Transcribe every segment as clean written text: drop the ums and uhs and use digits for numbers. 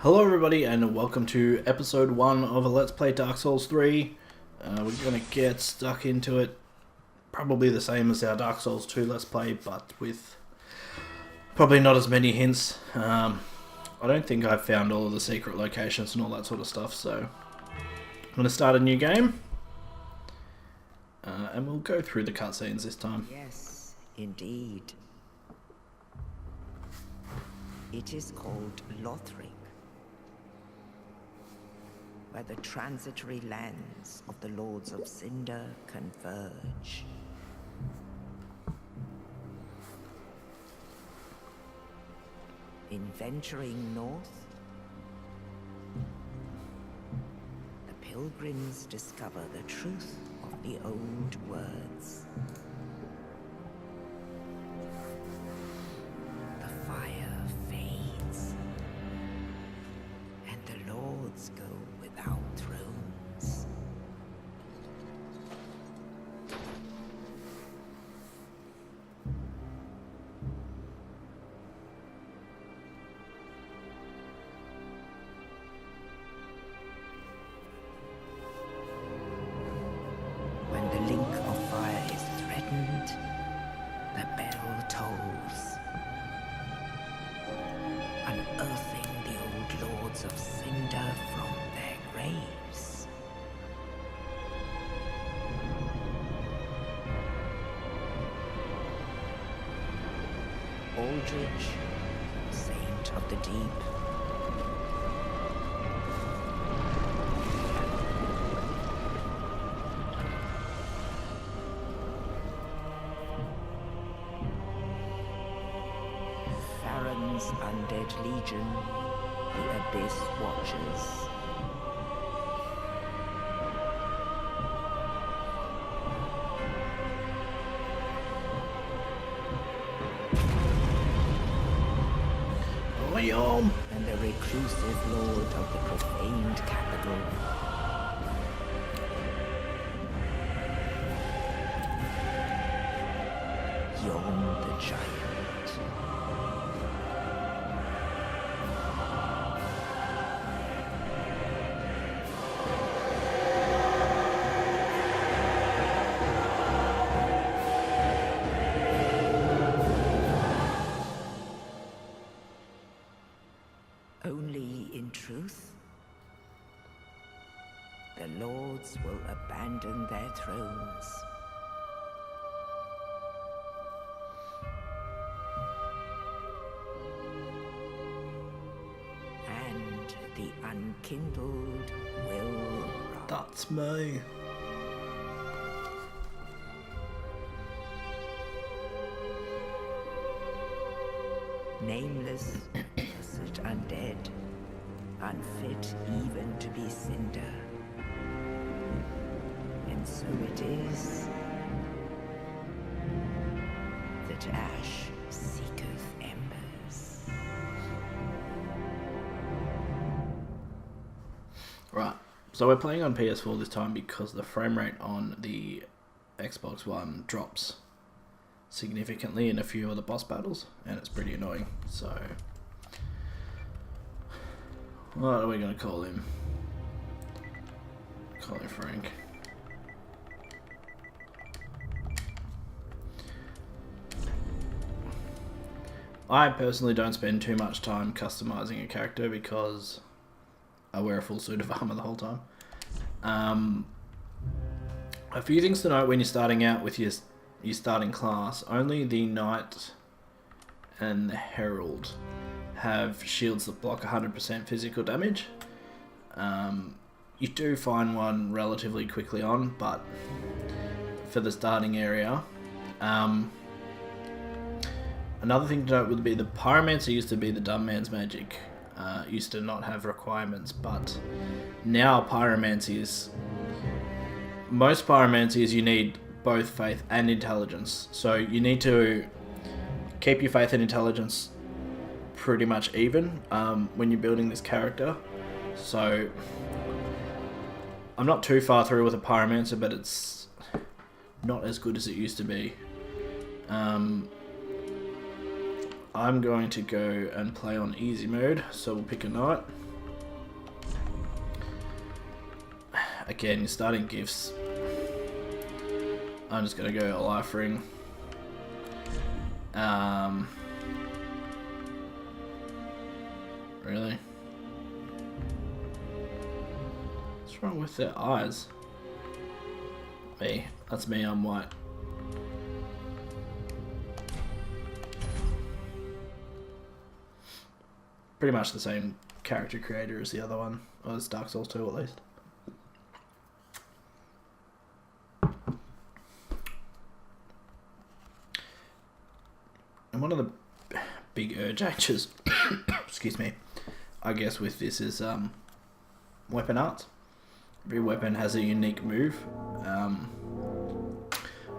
Hello everybody and welcome to episode 1 of a Let's Play Dark Souls 3. We're going to get stuck into it. Probably the same as our Dark Souls 2 Let's Play, but with probably not as many hints. I don't think I've found all of the secret locations and all that sort of stuff, so I'm going to start a new game. And we'll go through the cutscenes this time. Yes, indeed. It is called Lothric, where the transitory lands of the Lords of Cinder converge. In venturing north, the pilgrims discover the truth of the old words. The fire fades, and the lords go without thrones. When the link of fire is threatened, the bell tolls, unearthing the old lords of Cinder from their graves. Aldrich, saint of the deep, Farron's undead legion, the Abyss Watchers. Liam! And the reclusive lord of the profaned capital. Yon the giant. Only in truth, the lords will abandon their thrones. And the unkindled will rise. That's me. Nameless, cursed undead, unfit even to be cinder. And so it is that ash seeketh embers. Right, so we're playing on PS4 this time because the frame rate on the Xbox One drops significantly in a few of the boss battles, and it's pretty annoying. So, what are we going to call him? Call him Frank. I personally don't spend too much time customizing a character because I wear a full suit of armor the whole time. A few things to note when you're starting out with your starting class. Only the Knight and the Herald have shields that block 100% physical damage. You do find one relatively quickly on, but for the starting area. Another thing to note would be the Pyromancer used to be the dumb man's magic. Used to not have requirements, but now most pyromanciers you need both faith and intelligence. So you need to keep your faith and intelligence pretty much even when you're building this character. So I'm not too far through with a pyromancer, but it's not as good as it used to be. I'm going to go and play on easy mode, so we'll pick a knight. Again, you're starting gifts. I'm just gonna go a life ring. Really? What's wrong with their eyes? Me. That's me, I'm white. Pretty much the same character creator as the other one, or as Dark Souls 2 at least. And one of the big changes, excuse me, I guess with this is weapon art. Every weapon has a unique move.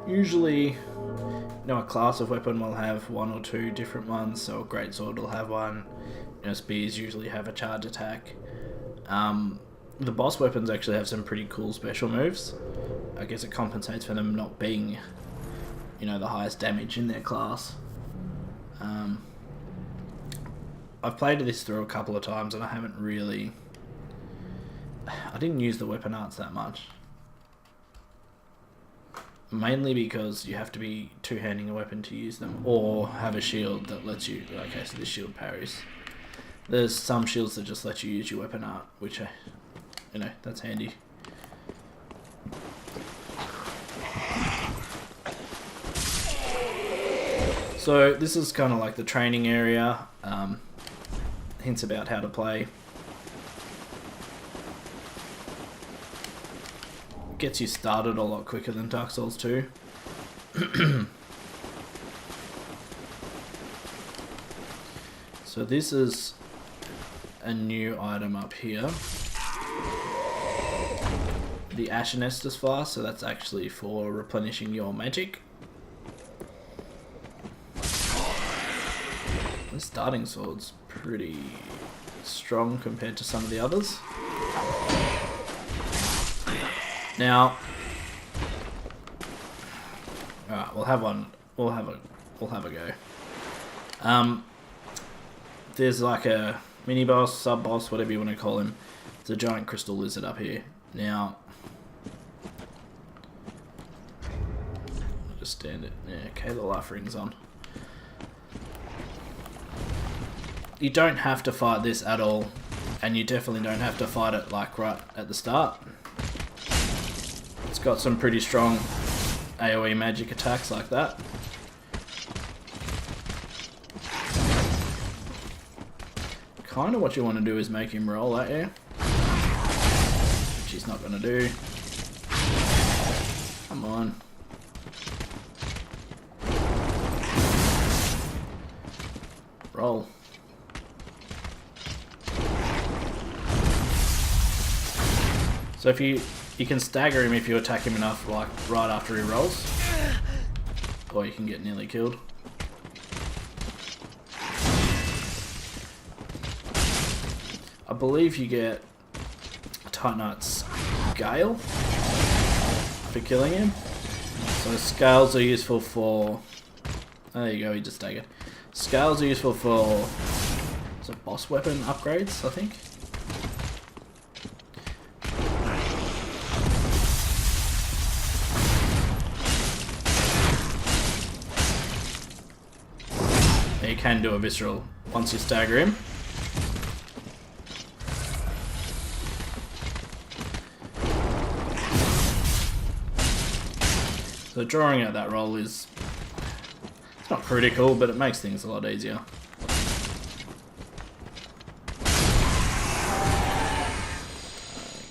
Usually, a class of weapon will have one or two different ones. So a greatsword will have one. Spears usually have a charge attack. The boss weapons actually have some pretty cool special moves. I guess it compensates for them not being, the highest damage in their class. I've played this through a couple of times and I haven't really... I didn't use the weapon arts that much. Mainly because you have to be two-handing a weapon to use them, or have a shield that lets you... Okay, so this shield parries. There's some shields that just let you use your weapon art, which, that's handy. So this is kind of like the training area. Hints about how to play. Gets you started a lot quicker than Dark Souls 2. So this is a new item up here. The Ashen Estus Flask, so that's actually for replenishing your magic. This starting sword's pretty strong compared to some of the others. Now, alright, we'll have one. We'll have a go. There's like a mini boss, sub boss, whatever you want to call him. It's a giant crystal lizard up here. Now, I'll just stand it. Yeah, okay, the life ring's on. You don't have to fight this at all, and you definitely don't have to fight it like right at the start. It's got some pretty strong AoE magic attacks like that. Kind of what you want to do is make him roll at you, which he's not going to do. Come on. Roll. So if you can stagger him if you attack him enough, like right after he rolls, or you can get nearly killed. I believe you get a Titanite's Gale for killing him. So scales are useful for... Oh, there you go, he just staggered. Scales are useful for boss weapon upgrades, I think. You can do a visceral once you stagger him. So drawing out that roll is... It's not critical, but it makes things a lot easier.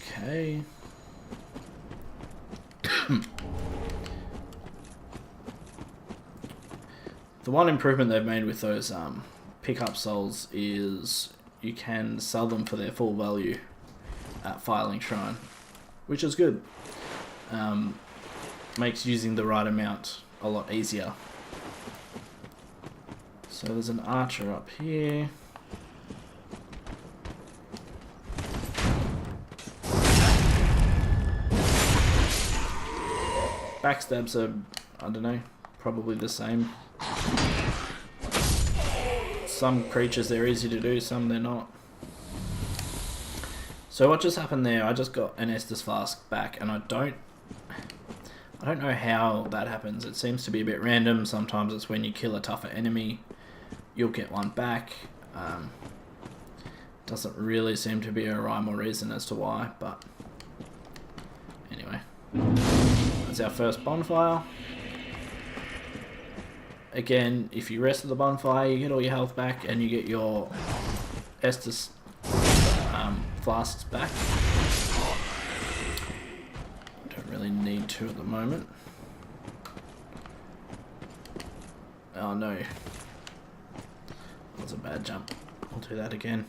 Okay. The one improvement they've made with those pickup souls is you can sell them for their full value at Firelink Shrine, which is good. Makes using the right amount a lot easier. So there's an archer up here. Backstabs are, I don't know, probably the same. Some creatures they're easy to do, some they're not. So what just happened there, I just got an Estus Flask back, and I don't know how that happens. It seems to be a bit random. Sometimes it's when you kill a tougher enemy, you'll get one back. Doesn't really seem to be a rhyme or reason as to why, but anyway. That's our first bonfire. Again, if you rest at the bonfire, you get all your health back, and you get your Estus flasks back. Don't really need to at the moment. Oh no. That was a bad jump. I'll do that again.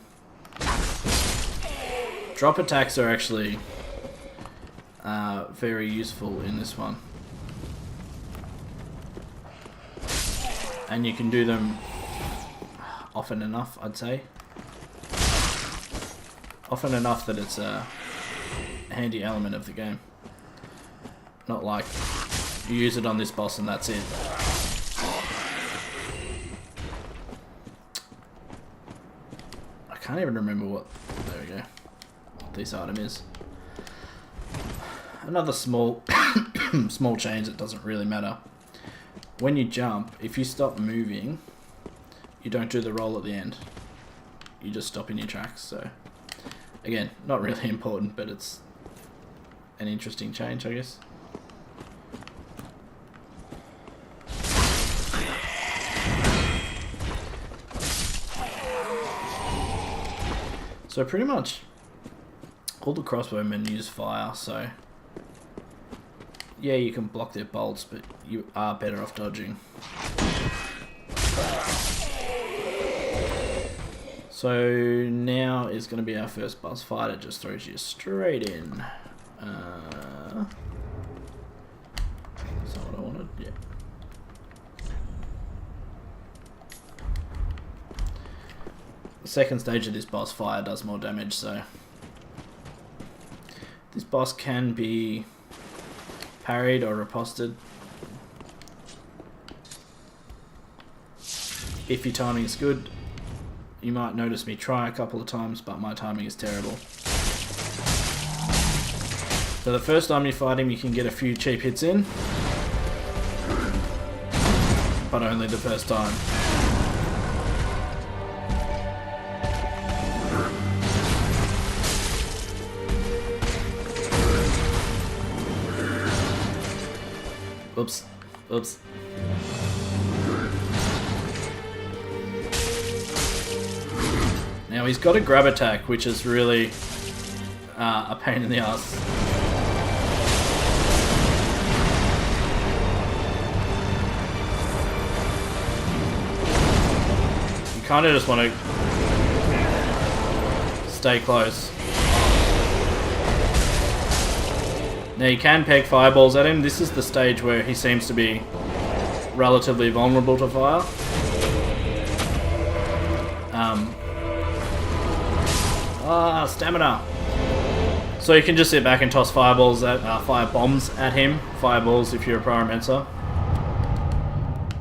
Drop attacks are actually very useful in this one. And you can do them often enough, I'd say. Often enough that it's a handy element of the game. Not like you use it on this boss and that's it. I can't even remember what... There we go. What this item is. Another small small change that doesn't really matter. When you jump, if you stop moving, you don't do the roll at the end. You just stop in your tracks, so... Again, not really important, but it's an interesting change, I guess. So pretty much all the crossbowmen use fire, so yeah, you can block their bolts, but you are better off dodging. So now is going to be our first boss fight. It just throws you straight in. Is that what I wanted? Yeah. The second stage of this boss, fire does more damage, so this boss can be parried or riposted. If your timing is good. You might notice me try a couple of times, but my timing is terrible. So the first time you fight him, you can get a few cheap hits in, but only the first time. Oops. Oops. Now he's got a grab attack, which is really a pain in the ass. You kind of just want to stay close. Now you can peg fireballs at him. This is the stage where he seems to be relatively vulnerable to fire. Stamina. So you can just sit back and toss fireballs at fire bombs at him. Fireballs if you're a pyromancer.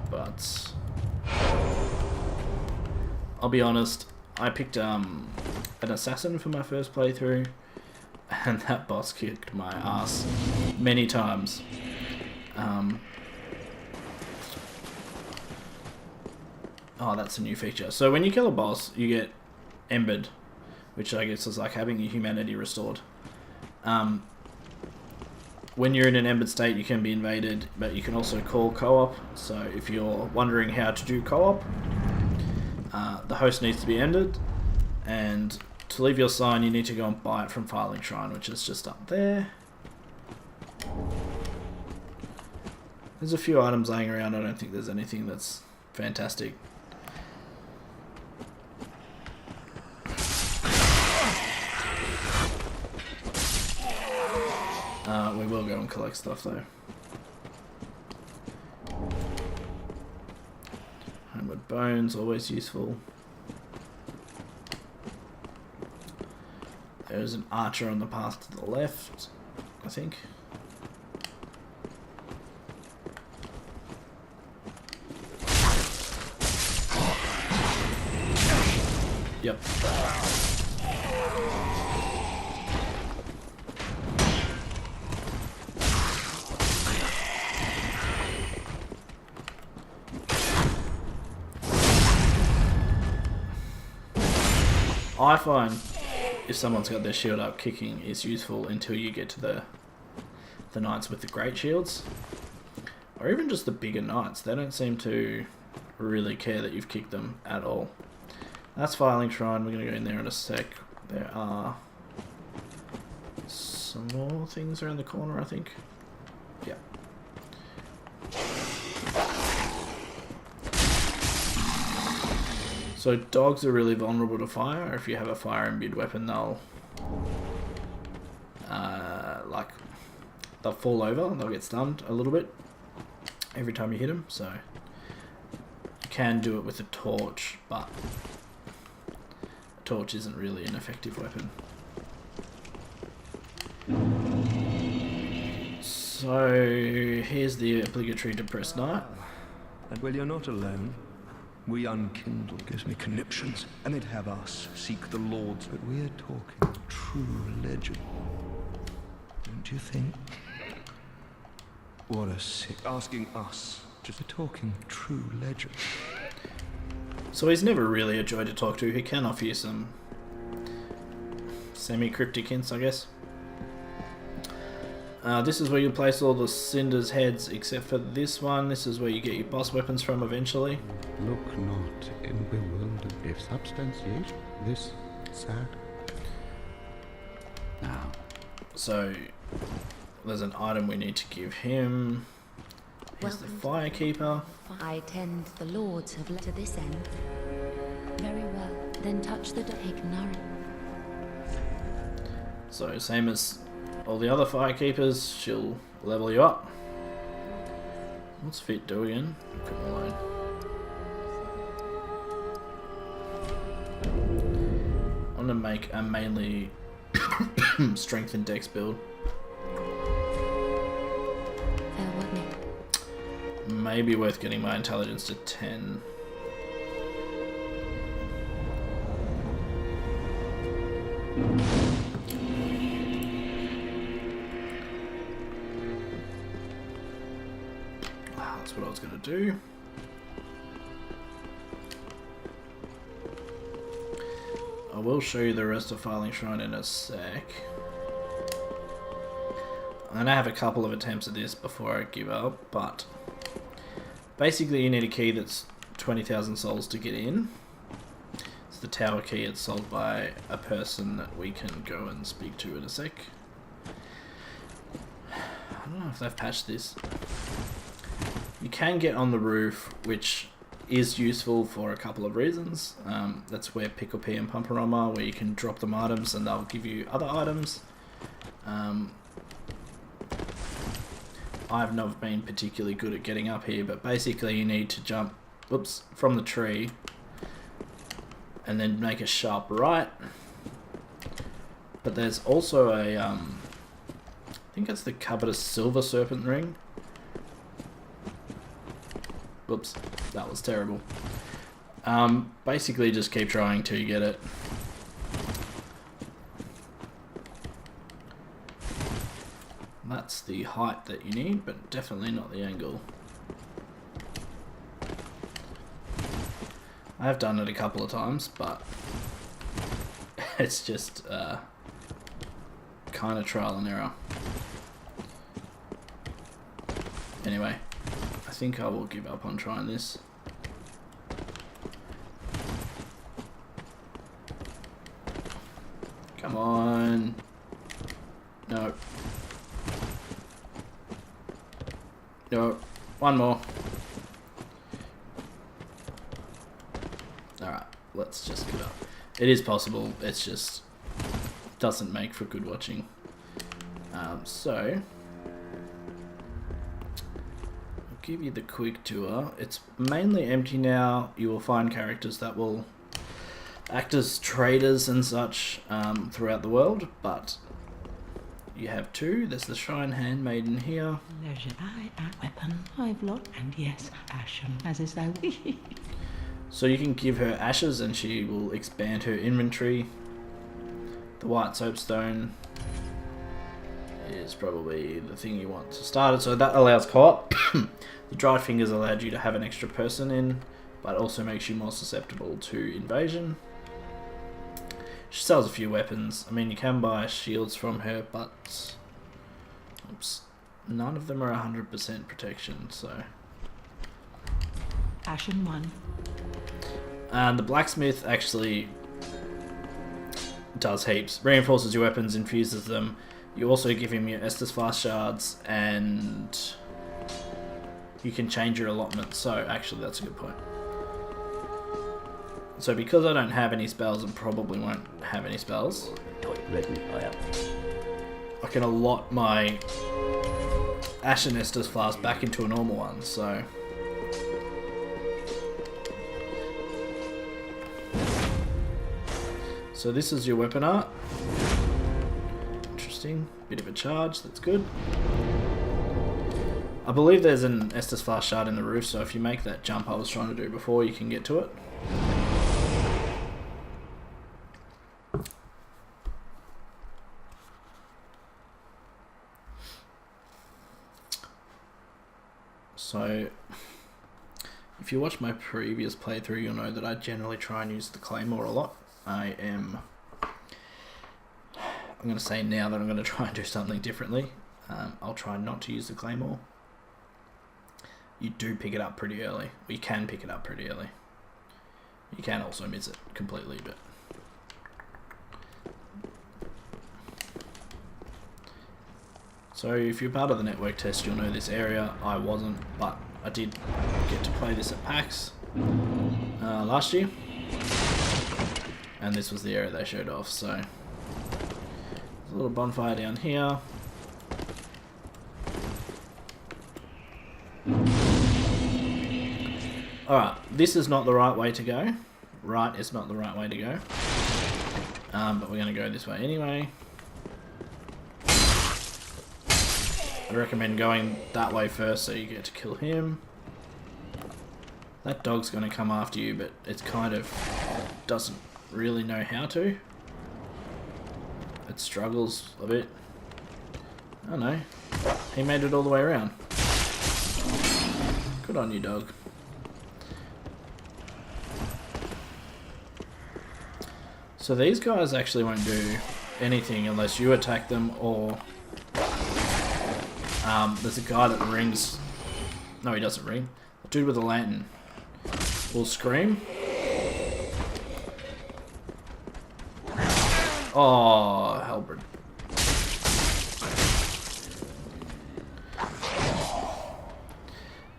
But I'll be honest, I picked an assassin for my first playthrough, and that boss kicked my ass many times. Oh, that's a new feature. So when you kill a boss, you get embered, which I guess is like having your humanity restored. When you're in an embered state, you can be invaded, but you can also call co-op. So if you're wondering how to do co-op, the host needs to be ended, and to leave your sign, you need to go and buy it from Firelink Shrine, which is just up there. There's a few items laying around. I don't think there's anything that's fantastic. We will go and collect stuff though. Homeward bones, always useful. There's an archer on the path to the left, I think. Yep. I find if someone's got their shield up, kicking is useful until you get to the knights with the great shields. Or even just the bigger knights. They don't seem to really care that you've kicked them at all. That's Firelink Shrine. We're going to go in there in a sec. There are some more things around the corner, I think. Yeah. So dogs are really vulnerable to fire. If you have a fire imbued weapon, they'll they'll fall over. They'll get stunned a little bit every time you hit them. So you can do it with a torch, but a torch isn't really an effective weapon. So here's the obligatory depressed knight. And well, you're not alone. We unkindle gives me conniptions, and they'd have us seek the Lords, but we're talking true legend. Don't you think? What a sick asking us, just talking true legend. So he's never really a joy to talk to. He can offer you some semi-cryptic hints, I guess. This is where you place all the Cinder's heads, except for this one. This is where you get your boss weapons from eventually. Look not in bewildered if substantiation this sad. Now, So there's an item we need to give him. Here's the Firekeeper. I tend the lords have led to this end. Very well. Then touch the take nourish. So same as all the other Firekeepers, she'll level you up. What's Fit do again? Look at my line. I'm gonna make a mainly strength and dex build. Maybe worth getting my intelligence to 10. That's what I was going to do. I will show you the rest of Firelink Shrine in a sec. I'm going to have a couple of attempts at this before I give up, but basically you need a key that's 20,000 souls to get in. It's the tower key. It's sold by a person that we can go and speak to in a sec. I don't know if they've patched this. You can get on the roof, which is useful for a couple of reasons. That's where Pickle Pea and Pumperom are, where you can drop them items and they'll give you other items. I've not been particularly good at getting up here, but basically you need to jump from the tree and then make a sharp right. But there's also a, I think it's the covetous silver serpent ring. Whoops, that was terrible. Basically just keep trying till you get it. That's the height that you need, but definitely not the angle. I have done it a couple of times, but it's just kind of trial and error. Anyway, I think I will give up on trying this. Come on. No. No. One more. Alright, let's just give up. It is possible, it's just doesn't make for good watching. So give you the quick tour. It's mainly empty now. You will find characters that will act as traders and such throughout the world, but you have two. There's the Shrine Handmaiden here. Leisure I at weapon, I've lot, and yes, Ashen, as is thy wish. So you can give her ashes and she will expand her inventory. The White Soapstone is probably the thing you want to start it. So that allows co-op. The Dried Fingers allowed you to have an extra person in, but also makes you more susceptible to invasion. She sells a few weapons. I mean, you can buy shields from her, but oops, none of them are 100% protection, so... Ashen 1. And the blacksmith actually does heaps. Reinforces your weapons, infuses them. You also give him your Estus Fast shards, and you can change your allotment. So actually, that's a good point. So because I don't have any spells and probably won't have any spells, I can allot my Ashen Estus Flask back into a normal one. So this is your weapon art. Interesting. Bit of a charge, that's good. I believe there's an Estus Fast shard in the roof, so if you make that jump I was trying to do before, you can get to it. So, if you watch my previous playthrough, you'll know that I generally try and use the Claymore a lot. I'm going to say now that I'm going to try and do something differently. I'll try not to use the Claymore. You do pick it up pretty early. You can pick it up pretty early. You can also miss it completely, but... So if you're part of the network test, you'll know this area. I wasn't, but I did get to play this at PAX last year. And this was the area they showed off, so... There's a little bonfire down here. Alright, this is not the right way to go. Right is not the right way to go. But we're going to go this way anyway. I recommend going that way first so you get to kill him. That dog's going to come after you, but it kind of doesn't really know how to. It struggles a bit. I don't know. He made it all the way around. Good on you, dog. So these guys actually won't do anything unless you attack them, or there's a guy that rings. No, he doesn't ring. The dude with the lantern will scream. Oh, Halberd.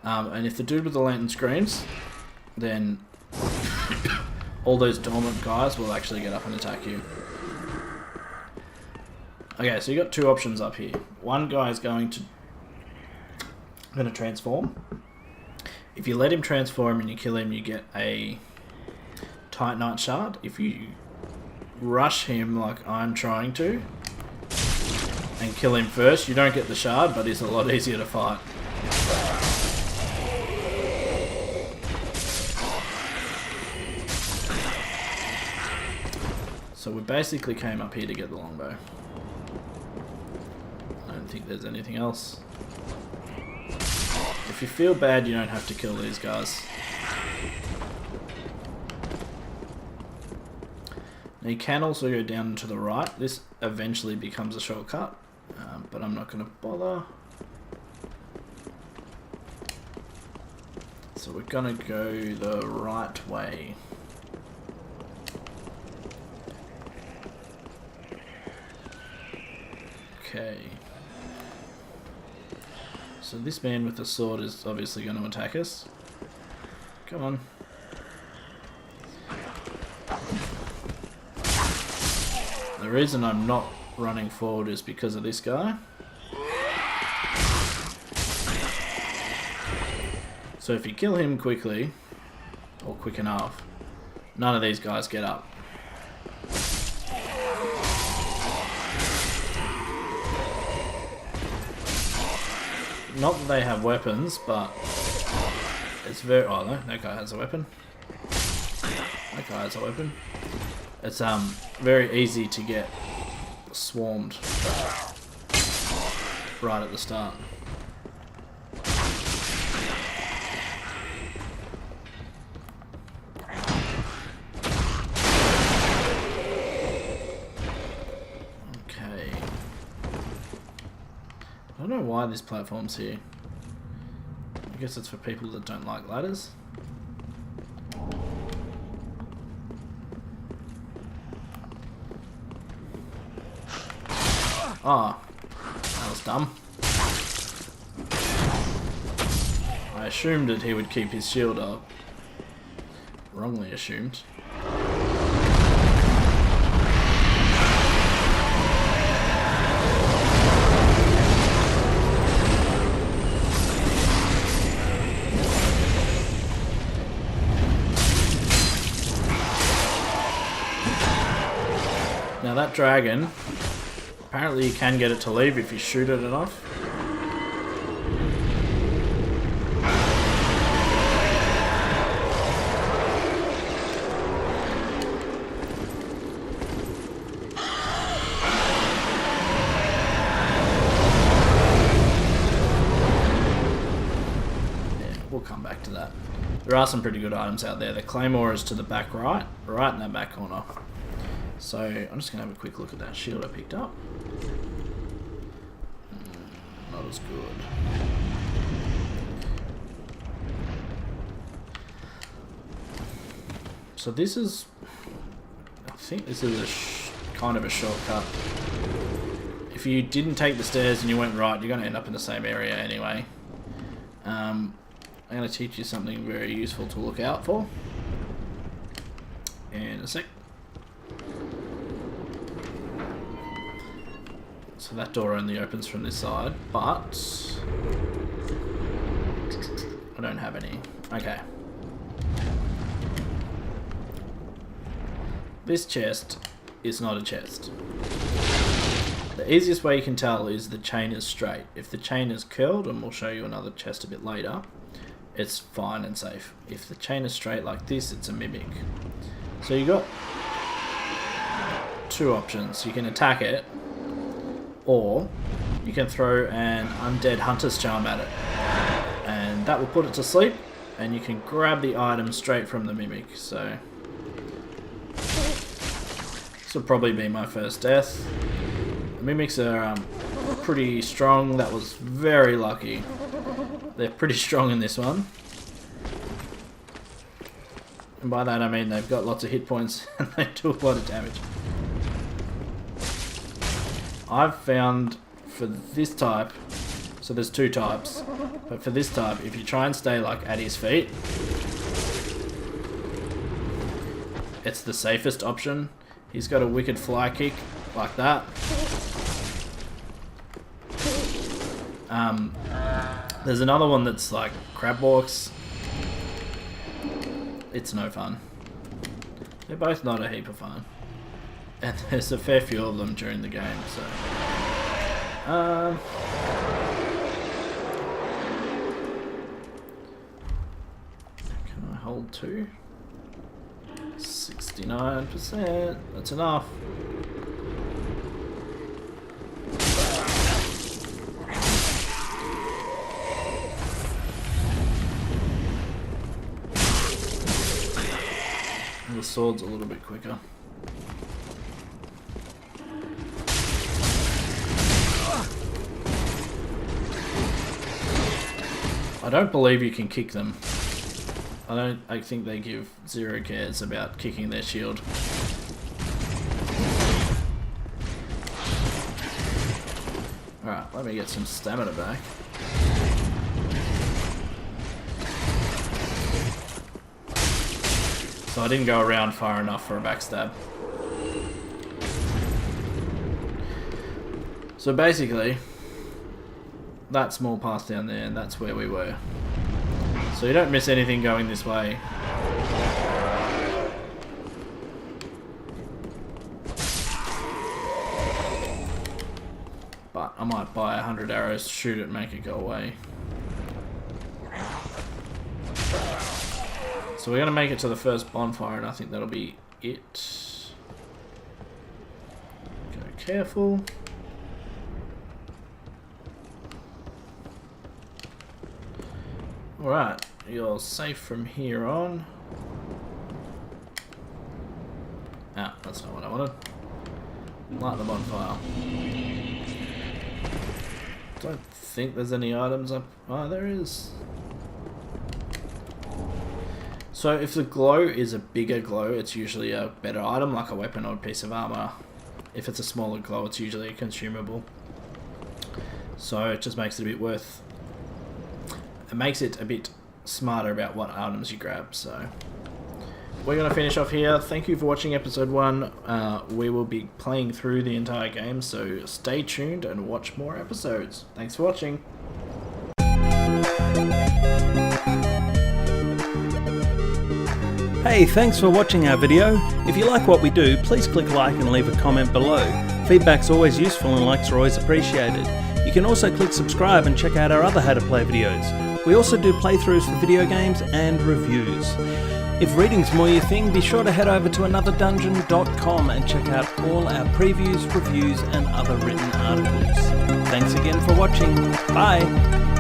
And if the dude with the lantern screams, then all those dormant guys will actually get up and attack you. Okay, so you got two options up here. One guy is going to transform. If you let him transform and you kill him, you get a Titanite shard. If you rush him like I'm trying to and kill him first, you don't get the shard, but he's a lot easier to fight. So we basically came up here to get the longbow. I don't think there's anything else. If you feel bad, you don't have to kill these guys. Now you can also go down to the right. This eventually becomes a shortcut, but I'm not going to bother. So we're going to go the right way. Okay. So this man with the sword is obviously going to attack us. Come on. The reason I'm not running forward is because of this guy. So if you kill him quickly, or quick enough, none of these guys get up. Not that they have weapons, but it's very... Oh, no, that guy has a weapon. That guy has a weapon. It's very easy to get swarmed right at the start. don't know why this platform's here. I guess it's for people that don't like ladders. Ah, that was dumb. I assumed that he would keep his shield up. Wrongly assumed. Now that dragon, apparently you can get it to leave if you shoot it enough. We'll come back to that. There are some pretty good items out there. The claymore is to the back right in that back corner. So I'm just going to have a quick look at that shield I picked up. Not as good. So this is, I think this is a kind of a shortcut. If you didn't take the stairs and you went right, you're going to end up in the same area anyway. I'm going to teach you something very useful to look out for in a sec. So that door only opens from this side, but I don't have any. Okay. This chest is not a chest. The easiest way you can tell is the chain is straight. If the chain is curled, and we'll show you another chest a bit later, it's fine and safe. If the chain is straight like this, it's a mimic. So you got two options. You can attack it, or you can throw an undead hunter's charm at it, and that will put it to sleep, and you can grab the item straight from the mimic. So this will probably be my first death. The mimics are pretty strong. That was very lucky. They're pretty strong in this one, and by that I mean they've got lots of hit points and they do a lot of damage. I've found for this type, so there's two types, but for this type, if you try and stay like at his feet, it's the safest option. He's got a wicked fly kick like that. There's another one that's like crab walks. It's no fun. They're both not a heap of fun. And there's a fair few of them during the game, so... Can I hold two? 69%. That's enough. And the sword's a little bit quicker. I don't believe you can kick them. I think they give zero cares about kicking their shield. Alright, let me get some stamina back. So I didn't go around far enough for a backstab. So basically, that small path down there, and that's where we were. So you don't miss anything going this way. But I might buy 100 arrows, shoot it, and make it go away. So we're going to make it to the first bonfire, and I think that'll be it. Go careful. Alright, you're safe from here on. Ah, that's not what I wanted. Light the bonfire. Don't think there's any items up. Oh, there is. So if the glow is a bigger glow, it's usually a better item, like a weapon or a piece of armor. If it's a smaller glow, it's usually a consumable. So it just makes it a bit worth... It makes it a bit smarter about what items you grab, so... We're going to finish off here. Thank you for watching episode 1. We will be playing through the entire game, so stay tuned and watch more episodes. Thanks for watching. Hey, thanks for watching our video. If you like what we do, please click like and leave a comment below. Feedback's always useful and likes are always appreciated. You can also click subscribe and check out our other How to Play videos. We also do playthroughs for video games and reviews. If reading's more your thing, be sure to head over to anotherdungeon.com and check out all our previews, reviews and other written articles. Thanks again for watching. Bye!